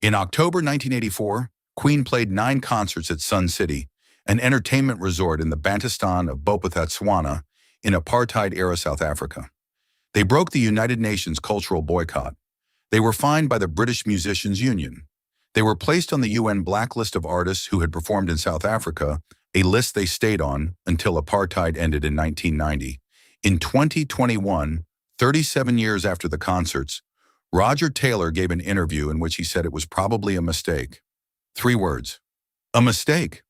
In October 1984, Queen played 9 concerts at Sun City, an entertainment resort in the Bantustan of Bophuthatswana in apartheid-era South Africa. They broke the United Nations cultural boycott. They were fined by the British Musicians Union. They were placed on the UN blacklist of artists who had performed in South Africa, a list they stayed on until apartheid ended in 1990. In 2021, 37 years after the concerts, Roger Taylor gave an interview in which he said it was probably a mistake. 3 words. A mistake.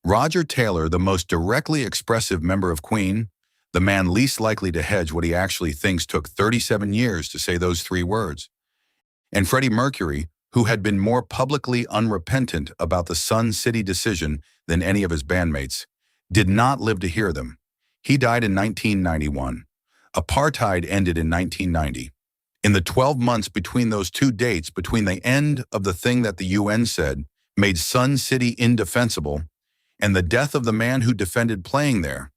Roger Taylor, the most directly expressive member of Queen, the man least likely to hedge what he actually thinks took 37 years to say those 3 words. And Freddie Mercury, who had been more publicly unrepentant about the Sun City decision than any of his bandmates, did not live to hear them. He died in 1991. Apartheid ended in 1990. In the 12 months between those 2 dates, between the end of the thing that the UN said made Sun City indefensible and the death of the man who defended playing there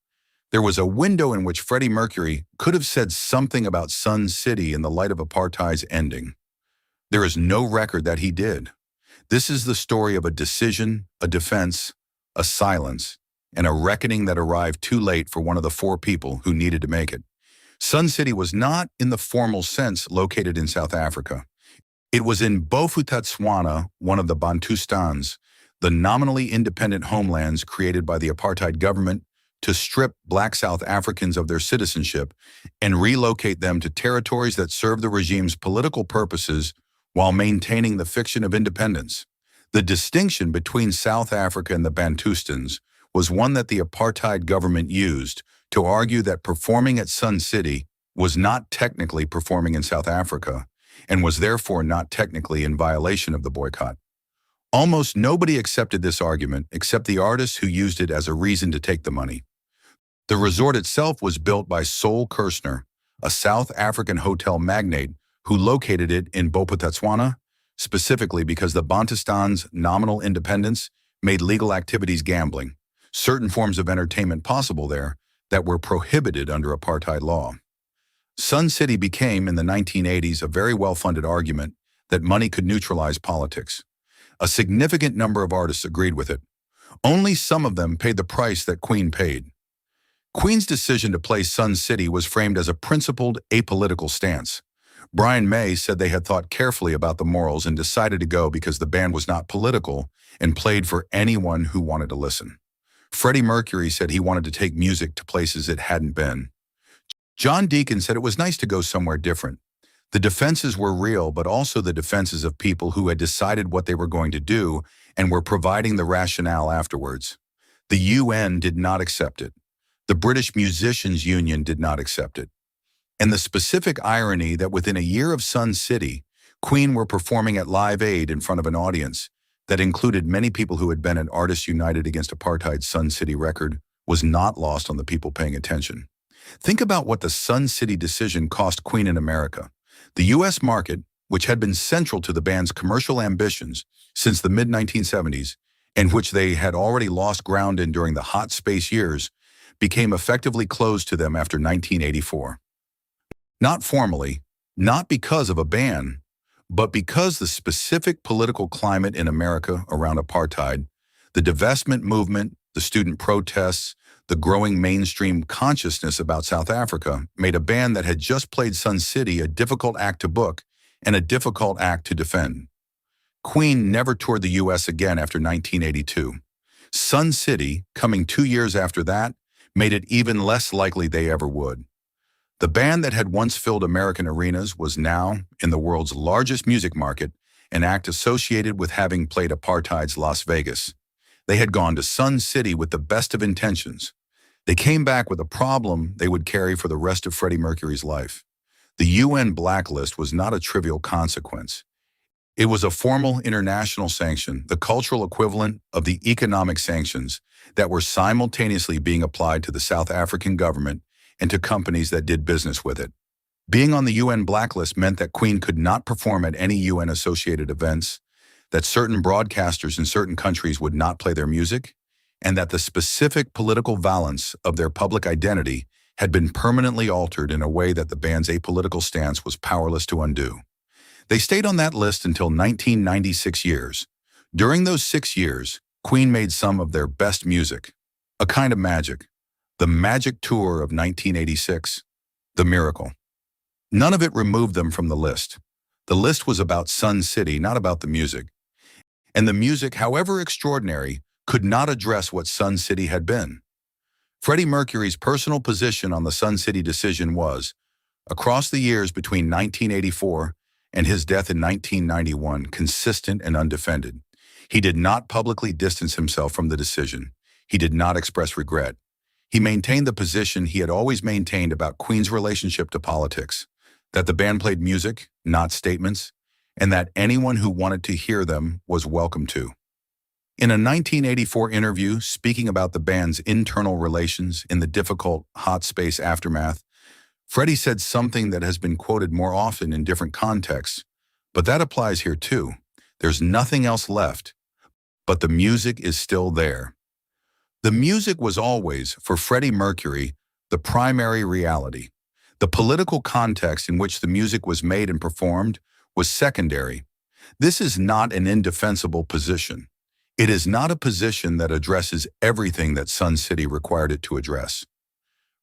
was a window in which Freddie Mercury could have said something about Sun City in the light of apartheid's ending. There is no record that he did. This is the story of a decision, a defense, a silence, and a reckoning that arrived too late for one of the 4 people who needed to make it. Sun City was not, in the formal sense, located in South Africa. It was in Bophuthatswana, one of the Bantustans, the nominally independent homelands created by the apartheid government to strip Black South Africans of their citizenship and relocate them to territories that served the regime's political purposes while maintaining the fiction of independence. The distinction between South Africa and the Bantustans was one that the apartheid government used to argue that performing at Sun City was not technically performing in South Africa and was therefore not technically in violation of the boycott. Almost nobody accepted this argument except the artists who used it as a reason to take the money. The resort itself was built by Sol Kirshner, a South African hotel magnate who located it in Bophuthatswana, specifically because the Bantustan's nominal independence made legal activities gambling, certain forms of entertainment possible there that were prohibited under apartheid law. Sun City became, in the 1980s, a very well-funded argument that money could neutralize politics. A significant number of artists agreed with it. Only some of them paid the price that Queen paid. Queen's decision to play Sun City was framed as a principled, apolitical stance. Brian May said they had thought carefully about the morals and decided to go because the band was not political and played for anyone who wanted to listen. Freddie Mercury said he wanted to take music to places it hadn't been. John Deacon said it was nice to go somewhere different. The defenses were real, but also the defenses of people who had decided what they were going to do and were providing the rationale afterwards. The UN did not accept it. The British Musicians Union did not accept it. And the specific irony that within a year of Sun City, Queen were performing at Live Aid in front of an audience that included many people who had been at Artists United Against Apartheid's Sun City record was not lost on the people paying attention. Think about what the Sun City decision cost Queen in America. The U.S. market, which had been central to the band's commercial ambitions since the mid-1970s, and which they had already lost ground in during the hot space years, became effectively closed to them after 1984. Not formally, not because of a ban, but because the specific political climate in America around apartheid, the divestment movement, the student protests, the growing mainstream consciousness about South Africa made a band that had just played Sun City a difficult act to book and a difficult act to defend. Queen never toured the U.S. again after 1982. Sun City, coming 2 years after that, made it even less likely they ever would. The band that had once filled American arenas was now, in the world's largest music market, an act associated with having played apartheid's Las Vegas. They had gone to Sun City with the best of intentions. They came back with a problem they would carry for the rest of Freddie Mercury's life. The UN blacklist was not a trivial consequence. It was a formal international sanction, the cultural equivalent of the economic sanctions that were simultaneously being applied to the South African government and to companies that did business with it. Being on the UN blacklist meant that Queen could not perform at any UN-associated events, that certain broadcasters in certain countries would not play their music, and that the specific political valence of their public identity had been permanently altered in a way that the band's apolitical stance was powerless to undo. They stayed on that list until 1996 years. During those 6 years, Queen made some of their best music. A kind of magic. The Magic Tour of 1986. The Miracle. None of it removed them from the list. The list was about Sun City, not about the music. And the music, however extraordinary, could not address what Sun City had been. Freddie Mercury's personal position on the Sun City decision was, across the years between 1984 and his death in 1991, consistent and undefended. He did not publicly distance himself from the decision. He did not express regret. He maintained the position he had always maintained about Queen's relationship to politics, that the band played music, not statements, and that anyone who wanted to hear them was welcome to. In a 1984 interview speaking about the band's internal relations in the difficult hot space aftermath, Freddie said something that has been quoted more often in different contexts, but that applies here too. There's nothing else left, but the music is still there. The music was always, for Freddie Mercury, the primary reality. The political context in which the music was made and performed was secondary. This is not an indefensible position. It is not a position that addresses everything that Sun City required it to address.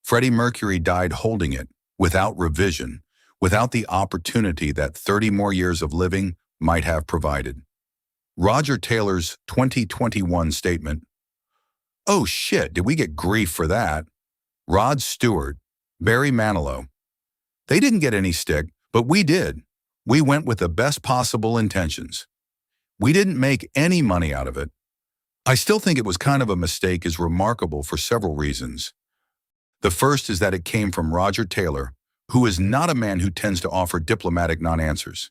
Freddie Mercury died holding it, without revision, without the opportunity that 30 more years of living might have provided. Roger Taylor's 2021 statement, "Oh shit, did we get grief for that?" Rod Stewart, Barry Manilow. "They didn't get any stick, but we did. We went with the best possible intentions. We didn't make any money out of it." I still think it was kind of a mistake is remarkable for several reasons. The first is that it came from Roger Taylor, who is not a man who tends to offer diplomatic non-answers.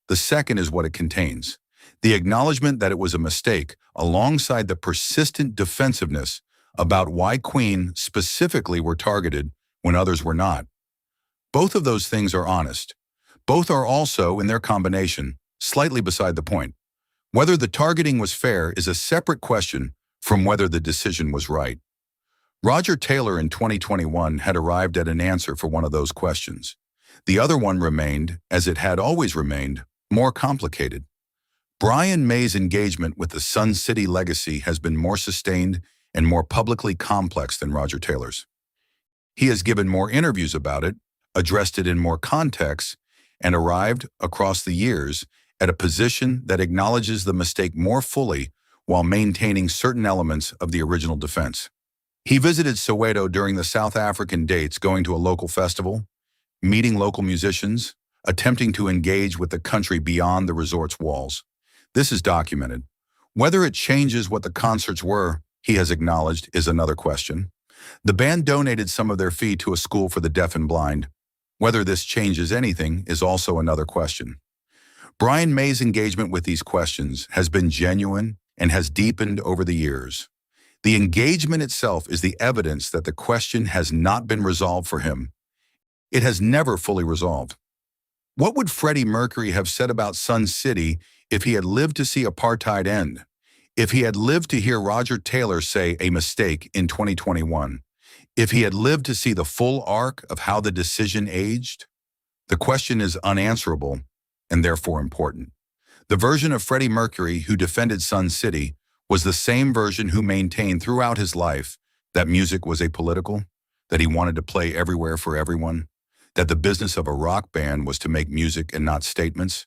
The second is what it contains. The acknowledgement that it was a mistake, alongside the persistent defensiveness about why Queen specifically were targeted when others were not. Both of those things are honest. Both are also, in their combination, slightly beside the point. Whether the targeting was fair is a separate question from whether the decision was right. Roger Taylor in 2021 had arrived at an answer for one of those questions. The other one remained, as it had always remained, more complicated. Brian May's engagement with the Sun City legacy has been more sustained and more publicly complex than Roger Taylor's. He has given more interviews about it, addressed it in more contexts, and arrived, across the years, at a position that acknowledges the mistake more fully while maintaining certain elements of the original defense. He visited Soweto during the South African dates, going to a local festival, meeting local musicians, attempting to engage with the country beyond the resort's walls. This is documented. Whether it changes what the concerts were, he has acknowledged, is another question. The band donated some of their fee to a school for the deaf and blind. Whether this changes anything is also another question. Brian May's engagement with these questions has been genuine and has deepened over the years. The engagement itself is the evidence that the question has not been resolved for him. It has never fully resolved. What would Freddie Mercury have said about Sun City if he had lived to see apartheid end? If he had lived to hear Roger Taylor say a mistake in 2021? If he had lived to see the full arc of how the decision aged? The question is unanswerable and therefore important. The version of Freddie Mercury who defended Sun City was the same version who maintained throughout his life that music was apolitical, that he wanted to play everywhere for everyone, that the business of a rock band was to make music and not statements.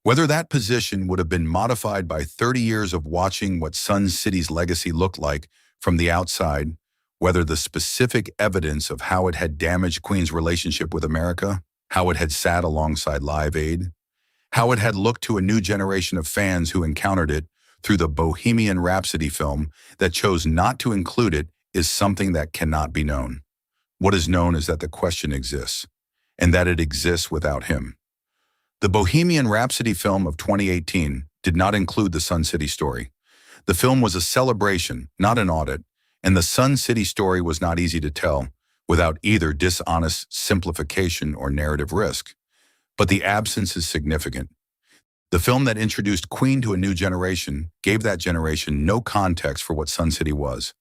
Whether that position would have been modified by 30 years of watching what Sun City's legacy looked like from the outside, whether the specific evidence of how it had damaged Queen's relationship with America, how it had sat alongside Live Aid, how it had looked to a new generation of fans who encountered it through the Bohemian Rhapsody film that chose not to include it, is something that cannot be known. What is known is that the question exists, and that it exists without him. The Bohemian Rhapsody film of 2018 did not include the Sun City story. The film was a celebration, not an audit, and the Sun City story was not easy to tell without either dishonest simplification or narrative risk. But the absence is significant. The film that introduced Queen to a new generation gave that generation no context for what Sun City was.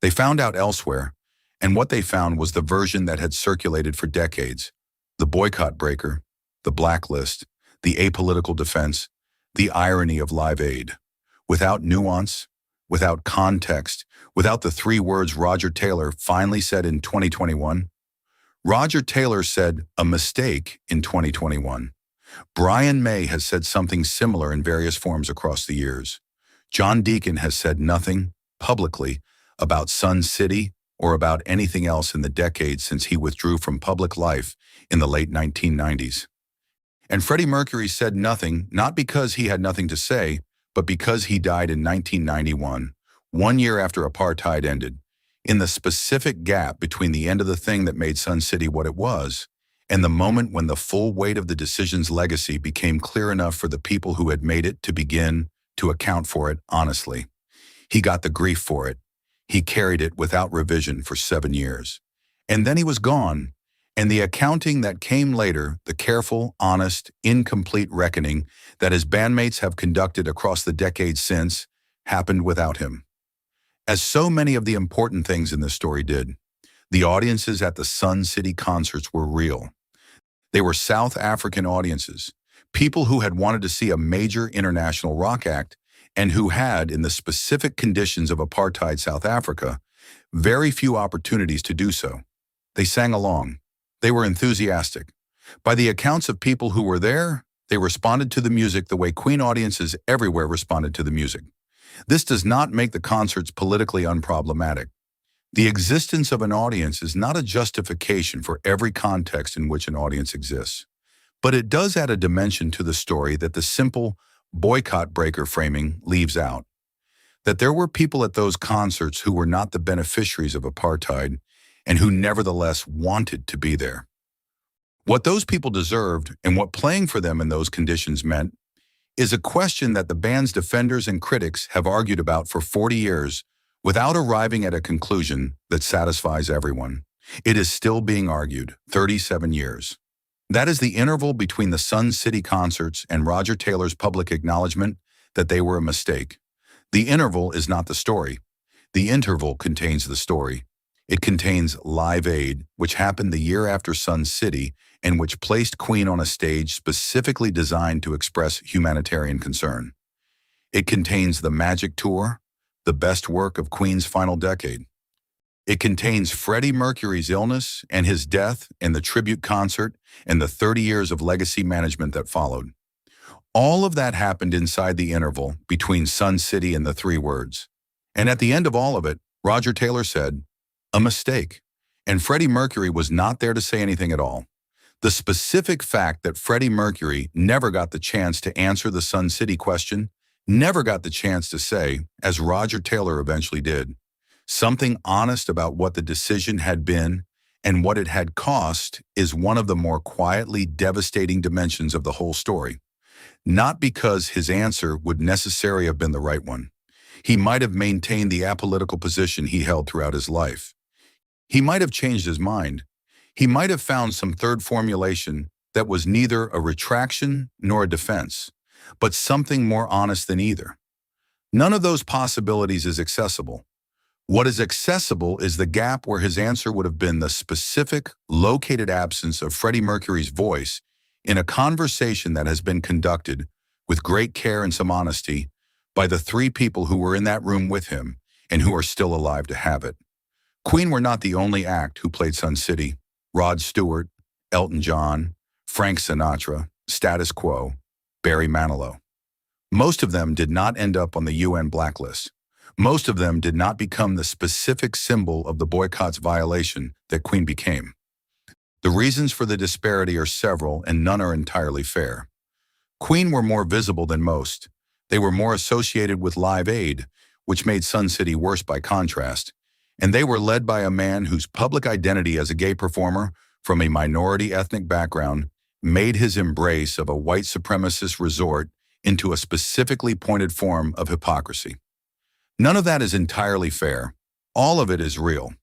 They found out elsewhere, and what they found was the version that had circulated for decades: the boycott breaker, the blacklist, the apolitical defense, the irony of Live Aid. Without nuance, without context, without the three words Roger Taylor finally said in 2021. Roger Taylor said a mistake in 2021. Brian May has said something similar in various forms across the years. John Deacon has said nothing, publicly, about Sun City or about anything else in the decades since he withdrew from public life in the late 1990s. And Freddie Mercury said nothing, not because he had nothing to say, but because he died in 1991, 1 year after apartheid ended, in the specific gap between the end of the thing that made Sun City what it was and the moment when the full weight of the decision's legacy became clear enough for the people who had made it to begin to account for it honestly. He got the grief for it. He carried it without revision for 7 years. And then he was gone, and the accounting that came later, the careful, honest, incomplete reckoning that his bandmates have conducted across the decades since, happened without him. As so many of the important things in this story did, the audiences at the Sun City concerts were real. They were South African audiences, people who had wanted to see a major international rock act and who had, in the specific conditions of apartheid South Africa, very few opportunities to do so. They sang along. They were enthusiastic. By the accounts of people who were there, they responded to the music the way Queen audiences everywhere responded to the music. This does not make the concerts politically unproblematic. The existence of an audience is not a justification for every context in which an audience exists. But it does add a dimension to the story that the simple boycott breaker framing leaves out. That there were people at those concerts who were not the beneficiaries of apartheid and who nevertheless wanted to be there. What those people deserved and what playing for them in those conditions meant is a question that the band's defenders and critics have argued about for 40 years without arriving at a conclusion that satisfies everyone. It is still being argued 37 years. That is the interval between the Sun City concerts and Roger Taylor's public acknowledgement that they were a mistake. The interval is not the story. The interval contains the story. It contains Live Aid, which happened the year after Sun City and which placed Queen on a stage specifically designed to express humanitarian concern. It contains the Magic Tour, the best work of Queen's final decade. It contains Freddie Mercury's illness and his death and the tribute concert and the 30 years of legacy management that followed. All of that happened inside the interval between Sun City and the three words. And at the end of all of it, Roger Taylor said, a mistake. And Freddie Mercury was not there to say anything at all. The specific fact that Freddie Mercury never got the chance to answer the Sun City question, never got the chance to say, as Roger Taylor eventually did, something honest about what the decision had been and what it had cost is one of the more quietly devastating dimensions of the whole story. Not because his answer would necessarily have been the right one. He might have maintained the apolitical position he held throughout his life. He might have changed his mind. He might have found some third formulation that was neither a retraction nor a defense, but something more honest than either. None of those possibilities is accessible. What is accessible is the gap where his answer would have been the specific, located absence of Freddie Mercury's voice in a conversation that has been conducted with great care and some honesty by the three people who were in that room with him and who are still alive to have it. Queen were not the only act who played Sun City. Rod Stewart, Elton John, Frank Sinatra, Status Quo, Barry Manilow. Most of them did not end up on the UN blacklist. Most of them did not become the specific symbol of the boycott's violation that Queen became. The reasons for the disparity are several and none are entirely fair. Queen were more visible than most. They were more associated with Live Aid, which made Sun City worse by contrast, and they were led by a man whose public identity as a gay performer from a minority ethnic background made his embrace of a white supremacist resort into a specifically pointed form of hypocrisy. None of that is entirely fair. All of it is real.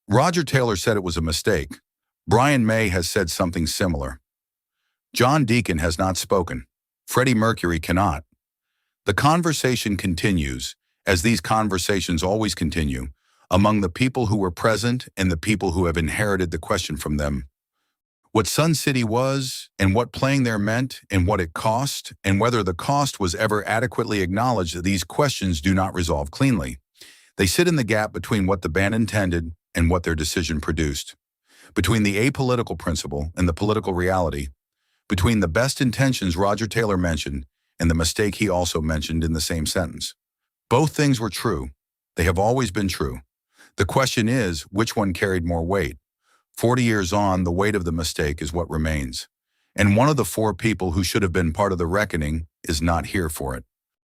Roger Taylor said it was a mistake. Brian May has said something similar. John Deacon has not spoken. Freddie Mercury cannot. The conversation continues, as these conversations always continue, among the people who were present and the people who have inherited the question from them. What Sun City was, and what playing there meant, and what it cost, and whether the cost was ever adequately acknowledged, these questions do not resolve cleanly. They sit in the gap between what the band intended and what their decision produced, between the apolitical principle and the political reality, between the best intentions Roger Taylor mentioned and the mistake he also mentioned in the same sentence. Both things were true. They have always been true. The question is, which one carried more weight? 40 years on, the weight of the mistake is what remains. And one of the four people who should have been part of the reckoning is not here for it.